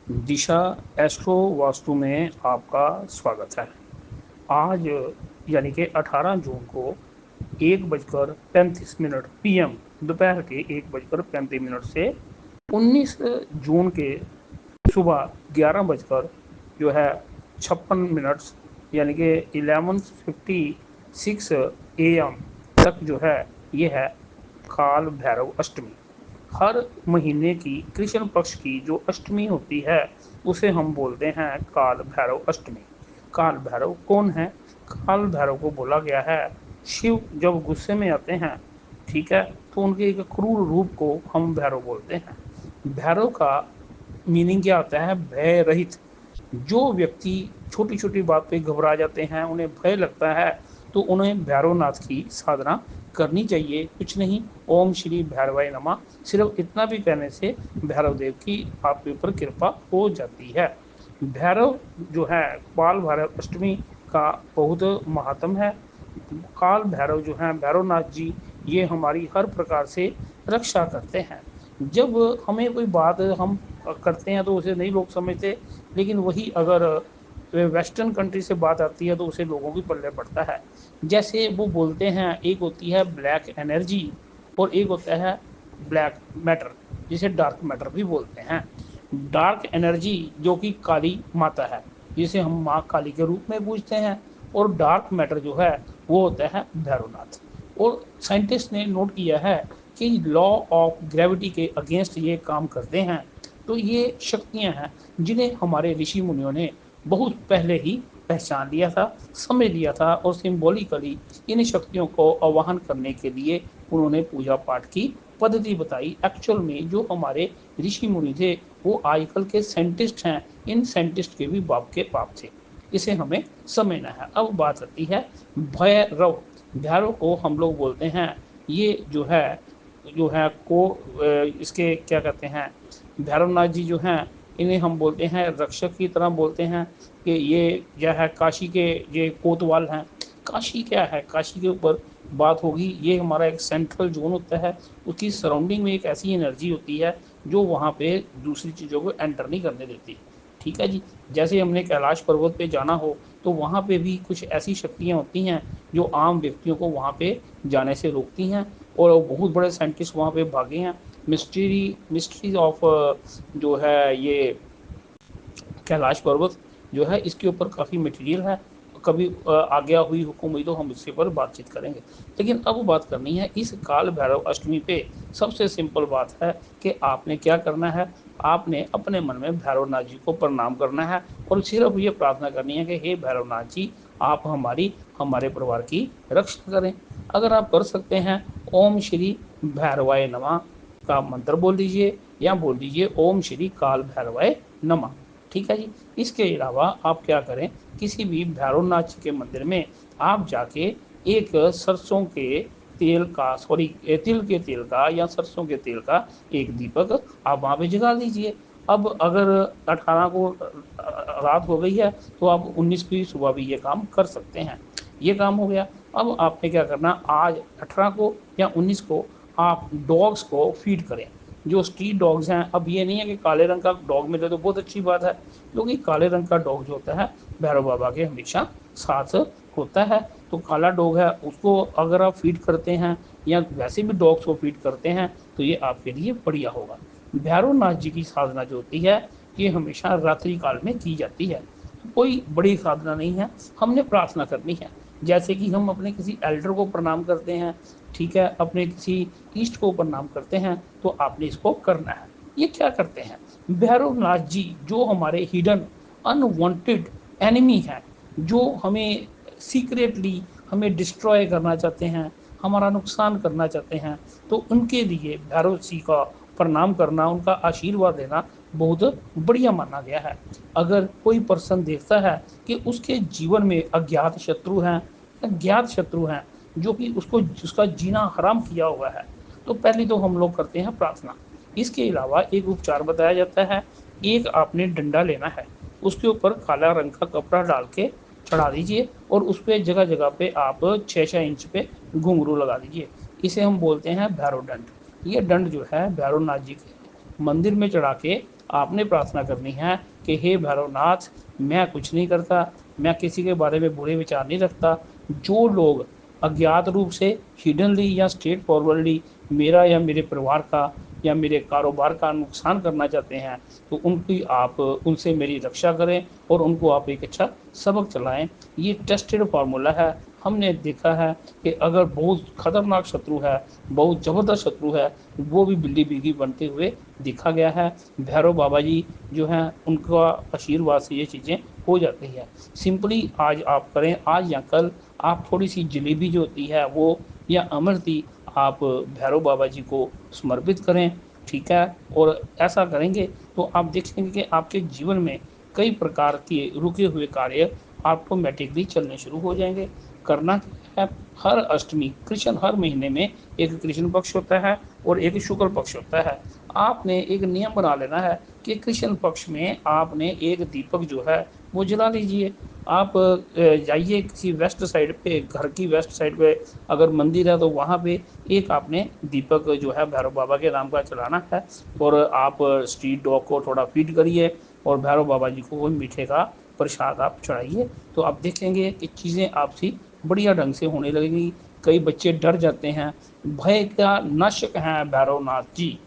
दिशा astro vastu में आपका स्वागत है। आज यानी कि 18 जून को 1:35 पीएम दोपहर के 1:35 से 19 जून के सुबह 11 बजकर जो है 56 मिनट यानी कि 11:56 AM तक जो है ये है काल भैरव अष्टमी। हर महीने की कृष्ण पक्ष की जो अष्टमी होती है उसे हम बोलते हैं काल भैरव अष्टमी। काल भैरव कौन है? काल भैरव को बोला गया है शिव जब गुस्से में आते हैं, ठीक है, तो उनके एक क्रूर रूप को हम भैरव बोलते हैं। भैरव का मीनिंग क्या होता है? भय रहित। जो व्यक्ति छोटी छोटी बात पे घबरा जाते हैं, उन्हें भय लगता है, तो उन्हें भैरवनाथ की साधना करनी चाहिए। कुछ नहीं, ओम श्री भैरवाय नमः सिर्फ इतना भी कहने से भैरव देव की आपके ऊपर कृपा हो जाती है। भैरव जो है बाल भैरव अष्टमी का बहुत महात्म है। काल भैरव जो हैं भैरवनाथ जी, ये हमारी हर प्रकार से रक्षा करते हैं। जब हमें कोई बात हम करते हैं तो उसे नहीं लोग समझते, लेकिन वही अगर वेस्टर्न कंट्री से बात आती है तो उसे लोगों की पल्ले पड़ता है। जैसे वो बोलते हैं, एक होती है ब्लैक एनर्जी और एक होता है ब्लैक मैटर, जिसे डार्क मैटर भी बोलते हैं। डार्क एनर्जी जो कि काली माता है, जिसे हम माँ काली के रूप में पूजते हैं, और डार्क मैटर जो है वो होता है भैरवनाथ। और साइंटिस्ट ने नोट किया है कि लॉ ऑफ ग्रेविटी के अगेंस्ट ये काम करते हैं। तो ये शक्तियां हैं जिन्हें हमारे ऋषि मुनियों ने बहुत पहले ही पहचान लिया था, समझ लिया था, और सिंबॉलिकली इन शक्तियों को आवाहन करने के लिए उन्होंने पूजा पाठ की पद्धति बताई। एक्चुअल में जो हमारे ऋषि मुनि थे वो आजकल के साइंटिस्ट हैं, इन साइंटिस्ट के भी बाप के बाप थे। इसे हमें समझना है। अब बात आती है भैरव। भैरव को हम लोग बोलते हैं, ये जो है को इसके क्या कहते हैं, भैरवनाथ जी जो हैं इन्हें हम बोलते हैं रक्षक की तरह बोलते हैं कि ये जो है काशी के ये कोतवाल हैं। काशी क्या है? काशी के ऊपर बात होगी, ये हमारा एक सेंट्रल जोन होता है। उसकी सराउंडिंग में एक ऐसी एनर्जी होती है जो वहाँ पे दूसरी चीज़ों को एंटर नहीं करने देती। ठीक है जी। जैसे हमने कैलाश पर्वत पे जाना हो तो वहाँ पे भी कुछ ऐसी शक्तियाँ होती हैं जो आम व्यक्तियों को वहाँ पे जाने से रोकती हैं, और बहुत बड़े साइंटिस्ट वहाँ पे भागे हैं। मिस्ट्रीज ऑफ जो है ये कैलाश पर्वत जो है, इसके ऊपर काफ़ी मटेरियल है। कभी आज्ञा हुई, हुक्म हुई तो हम इसके ऊपर बातचीत करेंगे। लेकिन अब बात करनी है इस काल भैरव अष्टमी पे। सबसे सिंपल बात है कि आपने क्या करना है, आपने अपने मन में भैरवनाथ जी को प्रणाम करना है, और सिर्फ ये प्रार्थना करनी है कि हे भैरवनाथ जी, आप हमारे परिवार की रक्षा करें। अगर आप कर सकते हैं, ओम श्री भैरवाय नमः का मंत्र बोल दीजिए, या बोल दीजिए ओम श्री काल भैरवाय नमः। ठीक है जी। इसके अलावा आप क्या करें, किसी भी भैरवनाथ जी के मंदिर में आप जाके एक सरसों के तेल का, सॉरी, तिल के तेल का या सरसों के तेल का एक दीपक आप वहाँ पे जगा दीजिए। अब अगर 18 को रात हो गई है तो आप 19 की सुबह भी ये काम कर सकते हैं। ये काम हो गया। अब आपने क्या करना, आज 18 को या 19 को आप डॉग्स को फीड करें। जो स्ट्रीट डॉग्स हैं, अब ये नहीं है कि काले रंग का डॉग मिले तो बहुत अच्छी बात है, क्योंकि काले रंग का डॉग जो होता है भैरव बाबा के हमेशा साथ होता है। तो काला डॉग है, उसको अगर आप फीड करते हैं या वैसे भी डॉग्स को फीड करते हैं तो ये आपके लिए बढ़िया होगा। भैरवनाथ जी की साधना जो होती है ये हमेशा रात्रि काल में की जाती है। कोई बड़ी साधना नहीं है, हमने प्रार्थना करनी है। जैसे कि हम अपने किसी एल्डर को प्रणाम करते हैं, ठीक है, अपने किसी ईष्ट को प्रणाम करते हैं, तो आपने इसको करना है। ये क्या करते हैं, भैरवनाथ जी जो हमारे हिडन अनवांटेड एनिमी हैं, जो हमें सीक्रेटली हमें डिस्ट्रॉय करना चाहते हैं, हमारा नुकसान करना चाहते हैं, तो उनके लिए भैरव जी का प्रणाम करना, उनका आशीर्वाद लेना बहुत बढ़िया माना गया है। अगर कोई पर्सन देखता है कि उसके जीवन में अज्ञात शत्रु हैं जो कि उसको उसका जीना हराम किया हुआ है, तो पहले तो हम लोग करते हैं प्रार्थना। इसके अलावा एक उपचार बताया जाता है। एक आपने डंडा लेना है, उसके ऊपर काला रंग का कपड़ा डाल के चढ़ा दीजिए, और उस पर जगह जगह पे आप 6-6 इंच पे घुंघरू लगा दीजिए। इसे हम बोलते हैं भैरव दंड। ये दंड जो है भैरवनाथ जी के मंदिर में चढ़ा के आपने प्रार्थना करनी है कि हे भैरवनाथ, मैं कुछ नहीं करता, मैं किसी के बारे में बुरे विचार नहीं रखता। जो लोग अज्ञात रूप से हिडनली या स्ट्रेट फॉरवर्डली मेरा या मेरे परिवार का या मेरे कारोबार का नुकसान करना चाहते हैं, तो उनकी आप उनसे मेरी रक्षा करें और उनको आप एक अच्छा सबक चलाएं। ये टेस्टेड फार्मूला है। हमने देखा है कि अगर बहुत खतरनाक शत्रु है, बहुत ज़बरदस्त शत्रु है, वो भी बिल्ली बिल्ली बनते हुए देखा गया है। भैरव बाबा जी जो हैं उनका आशीर्वाद से ये चीज़ें हो जाती है। सिंपली आज आप करें, आज या कल आप थोड़ी सी जलेबी जो होती है वो या अमरती आप भैरव बाबा जी को समर्पित करें, ठीक है। और ऐसा करेंगे तो आप देखेंगे कि आपके जीवन में कई प्रकार के रुके हुए कार्य ऑटोमेटिकली चलने शुरू हो जाएंगे। करना क्या है, हर अष्टमी कृष्ण हर महीने में एक कृष्ण पक्ष होता है और एक शुक्ल पक्ष होता है। आपने एक नियम बना लेना है कि कृष्ण पक्ष में आपने एक दीपक जो है वो जला लीजिए। आप जाइए किसी वेस्ट साइड पे, घर की वेस्ट साइड पे अगर मंदिर है तो वहाँ पे एक आपने दीपक जो है भैरव बाबा के नाम का चलाना है। और आप स्ट्रीट डॉग को थोड़ा फीड करिए और भैरव बाबा जी को वो मीठे का प्रसाद आप चढ़ाइए। तो आप देखेंगे कि चीज़ें आपसी बढ़िया ढंग से होने लगेंगी। कई बच्चे डर जाते हैं, भय का नाशक हैं भैरवनाथ जी,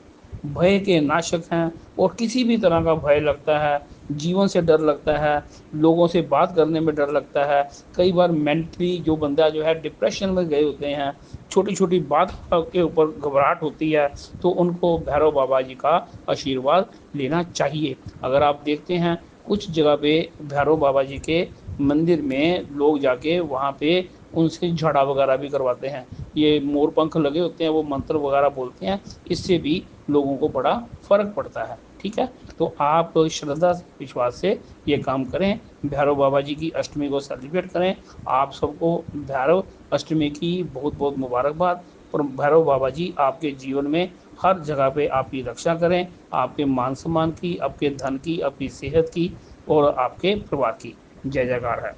भय के नाशक हैं। और किसी भी तरह का भय लगता है, जीवन से डर लगता है, लोगों से बात करने में डर लगता है। कई बार मेंटली जो बंदा जो है डिप्रेशन में गए होते हैं, छोटी छोटी बात के ऊपर घबराहट होती है, तो उनको भैरव बाबा जी का आशीर्वाद लेना चाहिए। अगर आप देखते हैं कुछ जगह पे भैरव बाबा जी के मंदिर में लोग जाके वहाँ पे उनसे झाड़ा वगैरह भी करवाते हैं। ये मोर पंख लगे होते हैं, वो मंत्र वगैरह बोलते हैं, इससे भी लोगों को बड़ा फर्क पड़ता है, ठीक है। तो आप श्रद्धा विश्वास से ये काम करें, भैरव बाबा जी की अष्टमी को सेलिब्रेट करें। आप सबको भैरव अष्टमी की बहुत बहुत मुबारकबाद। और भैरव बाबा जी आपके जीवन में हर जगह पे आपकी रक्षा करें, आपके मान सम्मान की, आपके धन की, आपकी सेहत की और आपके परिवार की। जय जयकार है।